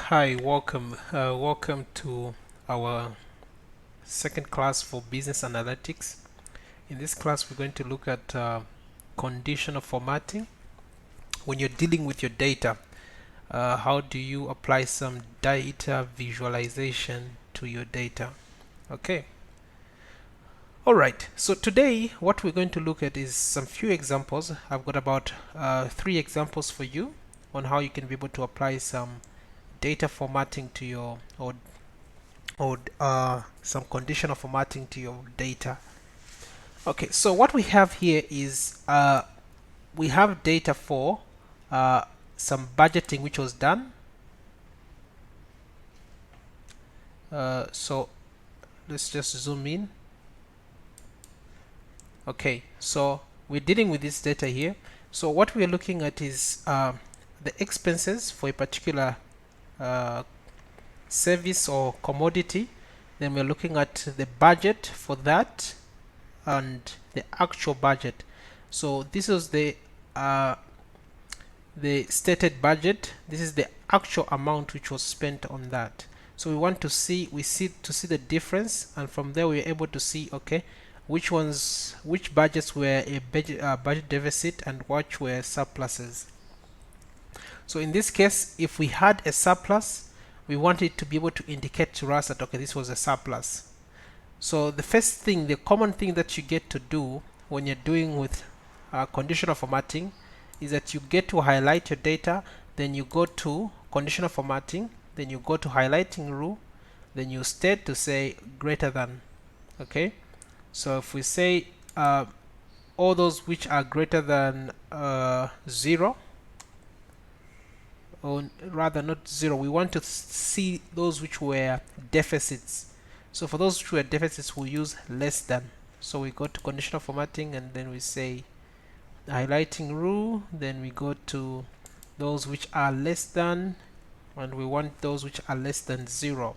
Hi, welcome to our second class for business analytics. In this class, we're going to look at conditional formatting. When you're dealing with your data, how do you apply some data visualization to your data? Okay. All right. So today, what we're going to look at is some few examples. I've got about 3 examples for you on how you can be able to apply some data formatting to your or some conditional formatting to your data. Okay, so what we have here is we have data for some budgeting which was done. So let's just zoom in. Okay, so we're dealing with this data here. So what we're looking at is the expenses for a particular uh, service or commodity. Then we're looking at the budget for that and the actual budget. So this is the stated budget. This is the actual amount which was spent on that. So we want to see the difference, and from there we're able to see, okay, which budgets were a budget deficit and which were surpluses. So in this case, if we had a surplus, we want it to be able to indicate to us that, okay, this was a surplus. So the common thing that you get to do when you're doing with conditional formatting is that you get to highlight your data, then you go to conditional formatting, then you go to highlighting rule, then you state to say greater than. Okay, so if we say all those which are greater than 0, or rather not 0, we want to see those which were deficits. So for those which were deficits, we'll use less than. So we go to conditional formatting and then we say highlighting rule, then we go to those which are less than, and we want those which are less than 0.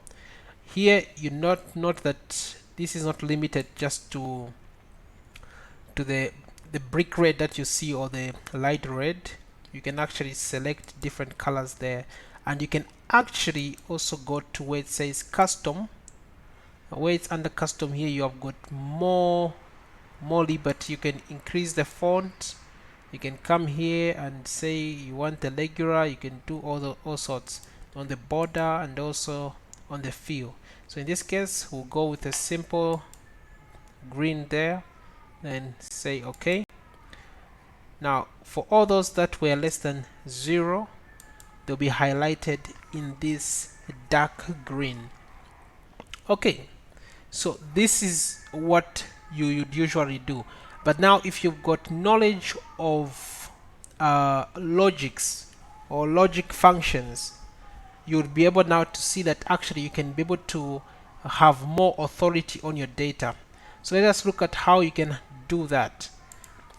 Here you note that this is not limited just to the brick red that you see or the light red. You can actually select different colors there, and you can actually also go to where it says custom. Where it's under custom here, you have got more liberty. You can increase the font. You can come here and say you want the regular. You can do all sorts on the border and also on the fill. So in this case, we'll go with a simple green there, then say okay. Now for all those that were less than 0, they'll be highlighted in this dark green. Okay, so this is what you would usually do. But now if you've got knowledge of logics or logic functions, you'll be able now to see that actually you can be able to have more authority on your data. So let us look at how you can do that.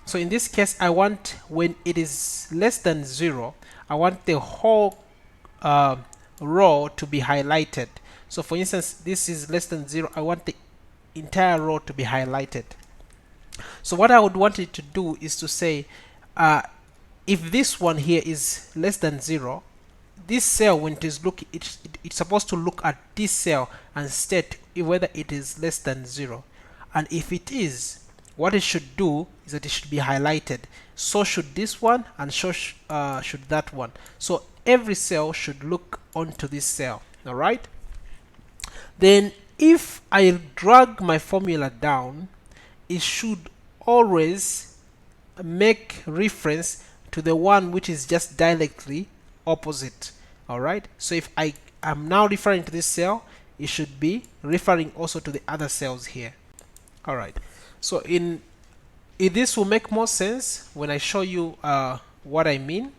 So in this case, I want, when it is less than 0, I want the whole row to be highlighted. So for instance, this is less than 0. I want the entire row to be highlighted. So what I would want it to do is to say, if this one here is less than 0, this cell, when it is looking, it's supposed to look at this cell and state whether it is less than 0. And if it is, what it should do is that it should be highlighted. So should this one, and so should that one. So every cell should look onto this cell. All right. Then if I drag my formula down, it should always make reference to the one which is just directly opposite. All right. So if I am now referring to this cell, it should be referring also to the other cells here. All right. So this will make more sense when I show you what I mean.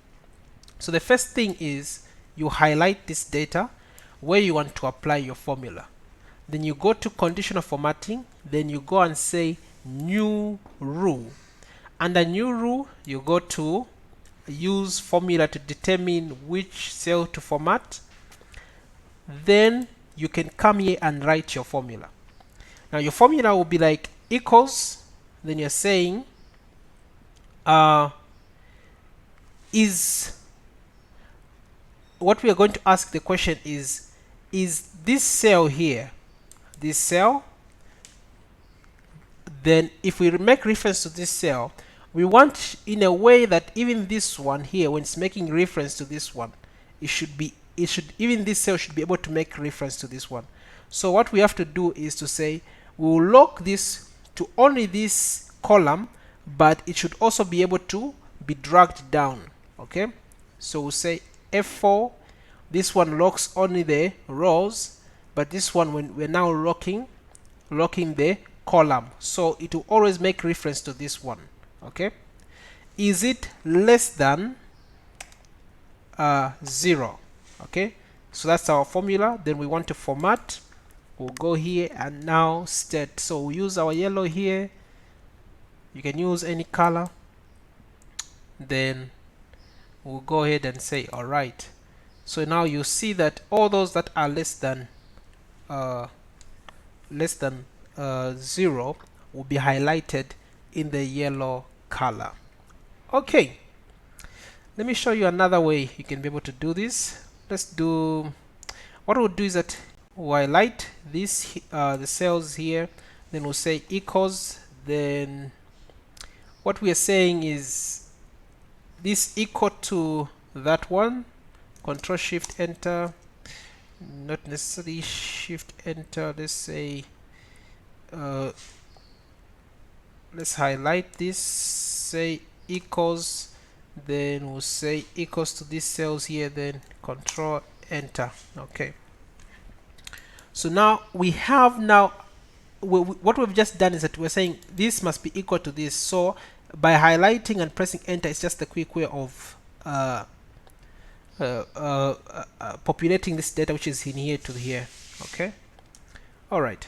So the first thing is you highlight this data where you want to apply your formula. Then you go to conditional formatting. Then you go and say new rule. Under new rule, you go to use formula to determine which cell to format. Then you can come here and write your formula. Now your formula will be like equals, then you're saying is what we are going to ask the question is this cell here, this cell, then if we make reference to this cell, we want in a way that even this one here, when it's making reference to this one, even this cell should be able to make reference to this one. So what we have to do is to say we will lock this to only this column, but it should also be able to be dragged down. Okay, so we'll say F4, this one locks only the rows, but this one, when we're now locking the column, so it will always make reference to this one. Okay, is it less than 0? Okay, so that's our formula. Then we want to format. We'll go here and now state. So we'll use our yellow here. You can use any color. Then we'll go ahead and say all right. So now you see that all those that are less than 0 will be highlighted in the yellow color. Okay, let me show you another way you can be able to do this. Let's do, what we'll do is that we'll highlight this the cells here, then we'll say equals, then what we are saying is this equal to that one, Control Shift Enter, not necessarily Shift Enter, let's say let's highlight this, say equals, then we'll say equals to these cells here, then Control Enter. Okay, so now we have what we've just done is that we're saying this must be equal to this. So by highlighting and pressing enter, it's just a quick way of populating this data which is in here to here. Okay, all right.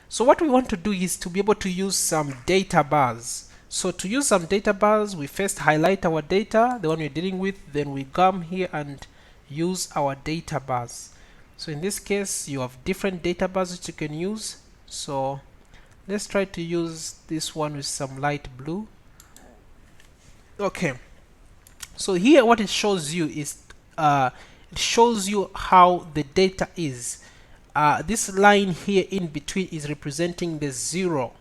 So what we want to do is to be able to use some data bars. So to use some data bars, we first highlight our data, the one we're dealing with, then we come here and use our data bars. So in this case, you have different data bars which you can use. So let's try to use this one with some light blue. Okay, so here what it shows you is it shows you how the data is. This line here in between is representing the 0.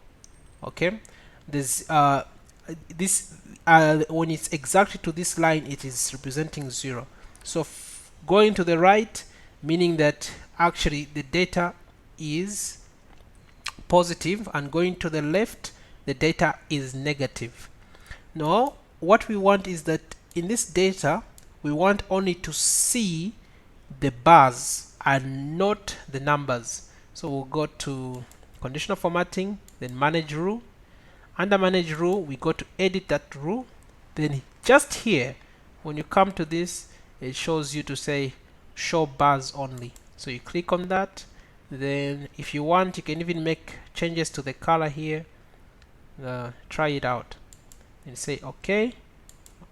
Okay, this when it's exactly to this line, it is representing 0. So going to the right, meaning that actually the data is positive, and going to the left, the data is negative. Now what we want is that in this data we want only to see the bars and not the numbers. So we'll go to conditional formatting, then manage rule. Under manage rule, we go to edit that rule. Then just here, when you come to this, it shows you to say show bars only. So you click on that. Then if you want, you can even make changes to the color here. Try it out and say okay.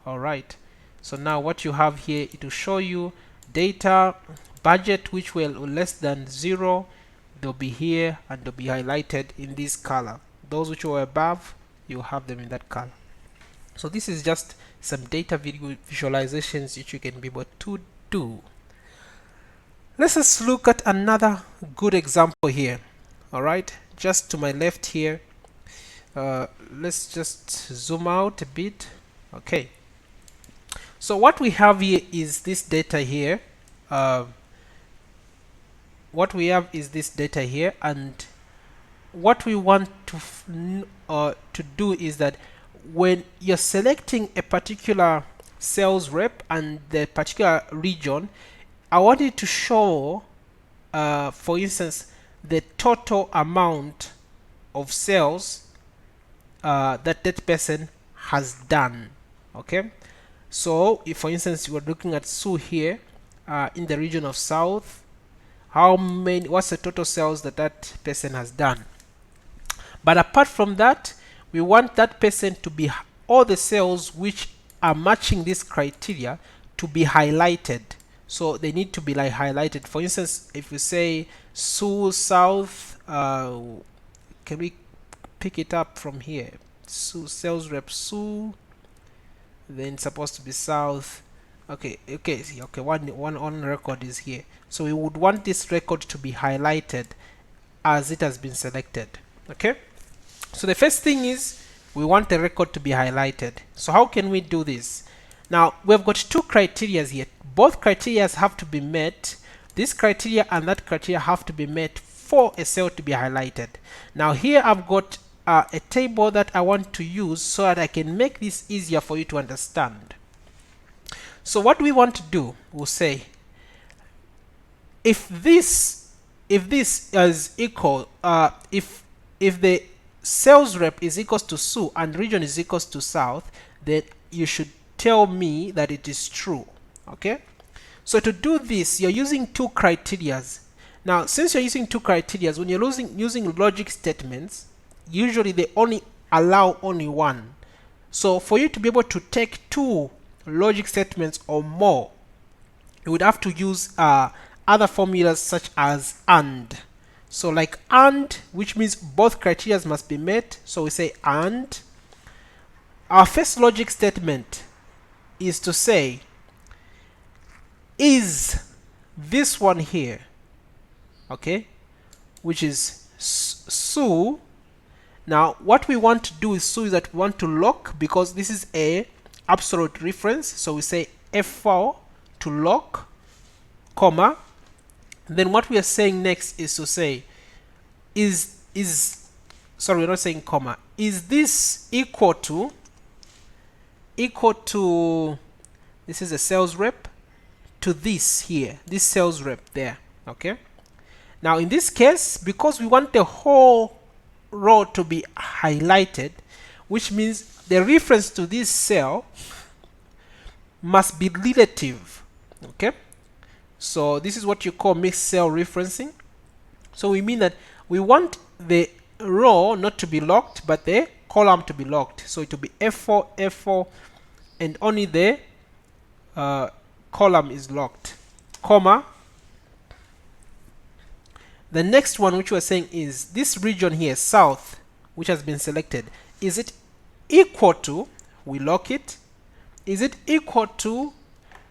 All right, so now what you have here, it will show you data budget which were less than 0, they'll be here and they'll be highlighted in this color. Those which were above, you have them in that color. So this is just some data visualizations which you can be able to do. Let's just look at another good example here. All right, just to my left here, let's just zoom out a bit. Okay, so what we have here is this data here. What we have is this data here, and what we want to do is that when you're selecting a particular sales rep and the particular region, I want it to show, for instance, the total amount of sales that person has done. Okay, so if for instance you are looking at Sue here in the region of South, what's the total sales that person has done? But apart from that, we want that person to be, all the sales which are matching this criteria, to be highlighted. So they need to be like highlighted. For instance, if we say Sue South, can we pick it up from here? Sue sales rep Sue, then it's supposed to be South. Okay, one record is here, so we would want this record to be highlighted as it has been selected. Okay, so the first thing is we want the record to be highlighted. So how can we do this? Now we've got two criteria here. Both criteria have to be met. This criteria and that criteria have to be met for a cell to be highlighted. Now here I've got a table that I want to use so that I can make this easier for you to understand. So what we want to do, we'll say if this is equal, if the sales rep is equals to Sue and region is equals to South, then you should tell me that it is true. Okay, so to do this you're using two criterias. Now since you're using two criterias, when you're using logic statements, usually they only allow only one. So for you to be able to take two logic statements or more, you would have to use other formulas such as AND. So like AND, which means both criteria must be met, so we say AND. Our first logic statement is to say, is this one here, okay, which is Sue. Now what we want to do is Sue is that we want to lock, because this is a absolute reference, so we say F4 to lock, comma. Then what we are saying next is to say, sorry, we're not saying comma, is this equal to this is a sales rep, to this here, this sales rep there. Okay, now in this case, because we want the whole row to be highlighted, which means the reference to this cell must be relative. Okay, so this is what you call mixed cell referencing. So we mean that we want the row not to be locked, but the column to be locked. So it will be F4, F4, and only the column is locked, comma. The next one which we're saying is this region here, South, which has been selected, is it equal to, we lock it, is it equal to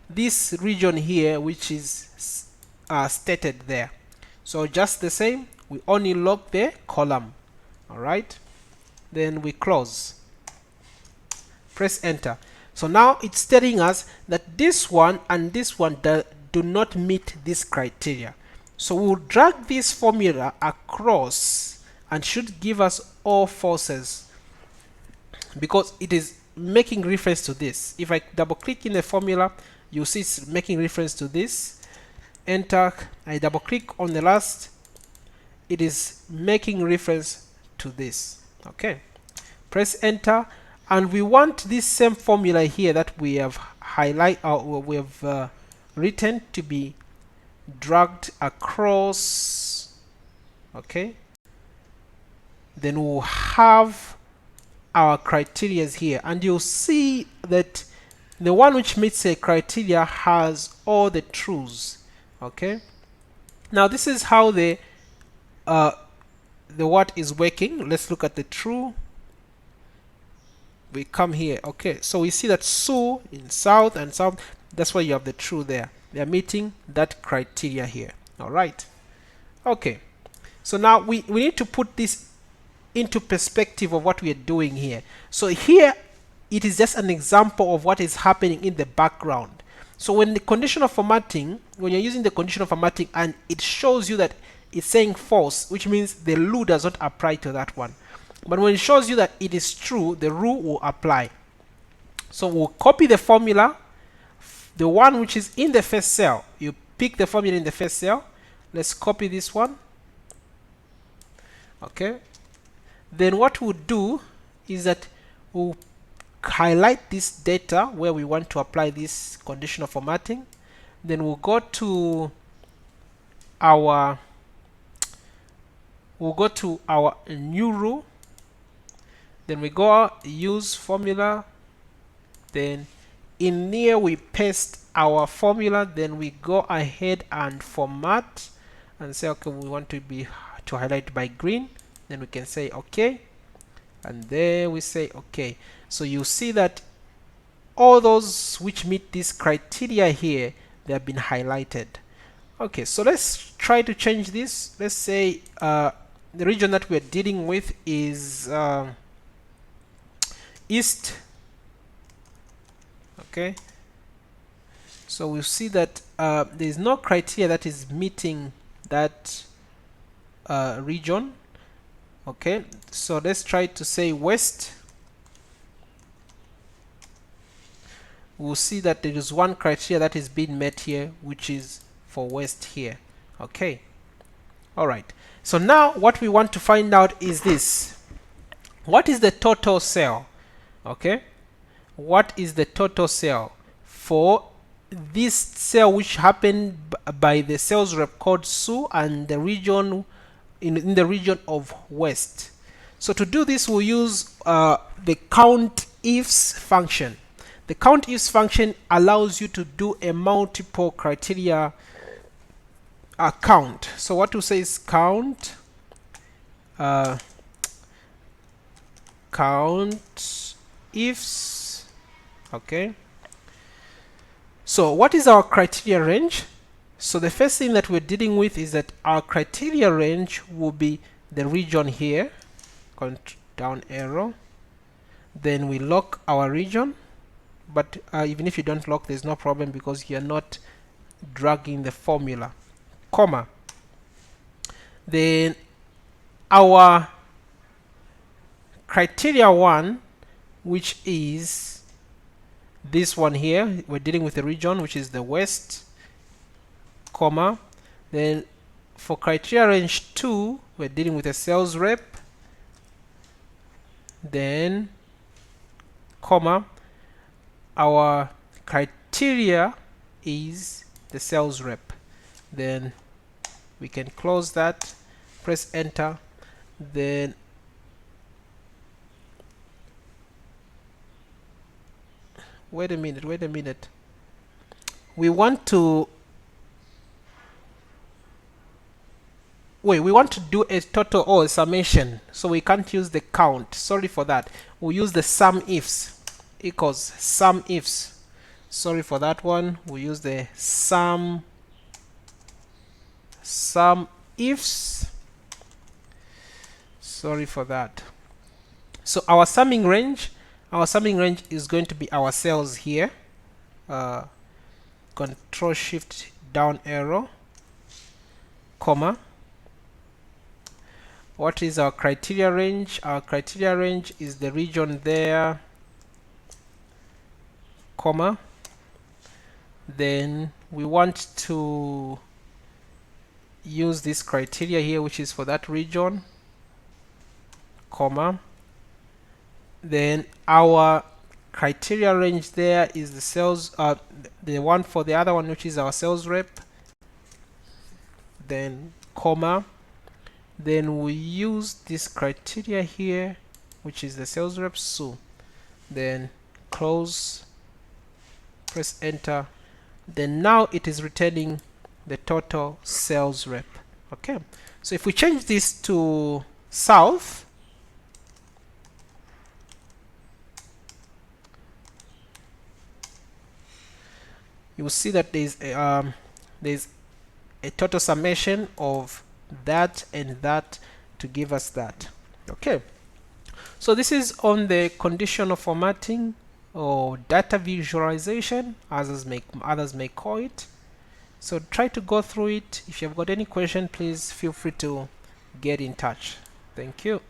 this region here which is stated there? So just the same, we only lock the column. All right, then we close, press enter. So now it's telling us that this one and this one do not meet this criteria. So we'll drag this formula across and should give us all falses, because it is making reference to this. If I double click in the formula, you'll see it's making reference to this. Enter, I double click on the last, it is making reference to this. Okay, press enter, and we want this same formula here that we have written to be dragged across. Okay, then we'll have our criteria here, and you'll see that the one which meets a criteria has all the truths. Okay, now this is how the what is working. Let's look at the true. We come here. Okay, so we see that Sue in South and South, that's why you have the true there. They are meeting that criteria here. All right, okay, so now we need to put this into perspective of what we are doing here. So here it is just an example of what is happening in the background. So when the conditional formatting, when you're using the conditional formatting and it shows you that it's saying false, which means the rule does not apply to that one. But when it shows you that it is true, the rule will apply. So we'll copy the formula, the one which is in the first cell. You pick the formula in the first cell. Let's copy this one. Okay, then what we'll do is that we'll highlight this data where we want to apply this conditional formatting. Then we'll go to our new rule. Then we go use formula. Then in here we paste our formula. Then we go ahead and format and say, okay, we want to highlight by green. Then we can say okay, and there we say okay. So you see that all those which meet this criteria here, they have been highlighted. Okay, so let's try to change this. Let's say the region that we're dealing with is East. Okay, so we'll see that there's no criteria that is meeting that region. Okay, so let's try to say West. We'll see that there is one criteria that is being met here, which is for West here. Okay, all right. So now what we want to find out is this: what is the total sale? Okay, what is the total sale for this sale which happened by the sales rep called Sue and the region in the region of West? So to do this, we'll use the count ifs function. The count ifs function allows you to do a multiple criteria count. So what we'll say is count count ifs. Okay, so what is our criteria range? So the first thing that we're dealing with is that our criteria range will be the region here, down arrow, then we lock our region, but even if you don't lock, there's no problem because you're not dragging the formula, comma, then our criteria 1, which is this one here, we're dealing with the region which is the West, comma, then for criteria range 2, we're dealing with a sales rep, then comma, our criteria is the sales rep. Then we can close that, press enter, then wait a minute, we want to do a total or a summation, so we can't use the count. Sorry for that. We'll use the sum ifs equals sum ifs. Sorry for that one. We'll use the sum ifs. Sorry for that. So our summing range is going to be our cells here. Control Shift down arrow, comma. What is our criteria range? Our criteria range is the region there, comma. Then we want to use this criteria here, which is for that region, comma. Then our criteria range there is the sales, the one for the other one, which is our sales rep, then comma. Then we use this criteria here, which is the sales rep Sue, then close, press enter, then now it is returning the total sales rep. Okay, so if we change this to South, you will see that there's a total summation of that and that to give us that. Okay, so this is on the conditional formatting or data visualization, others may call it. So try to go through it. If you've got any question, please feel free to get in touch. Thank you.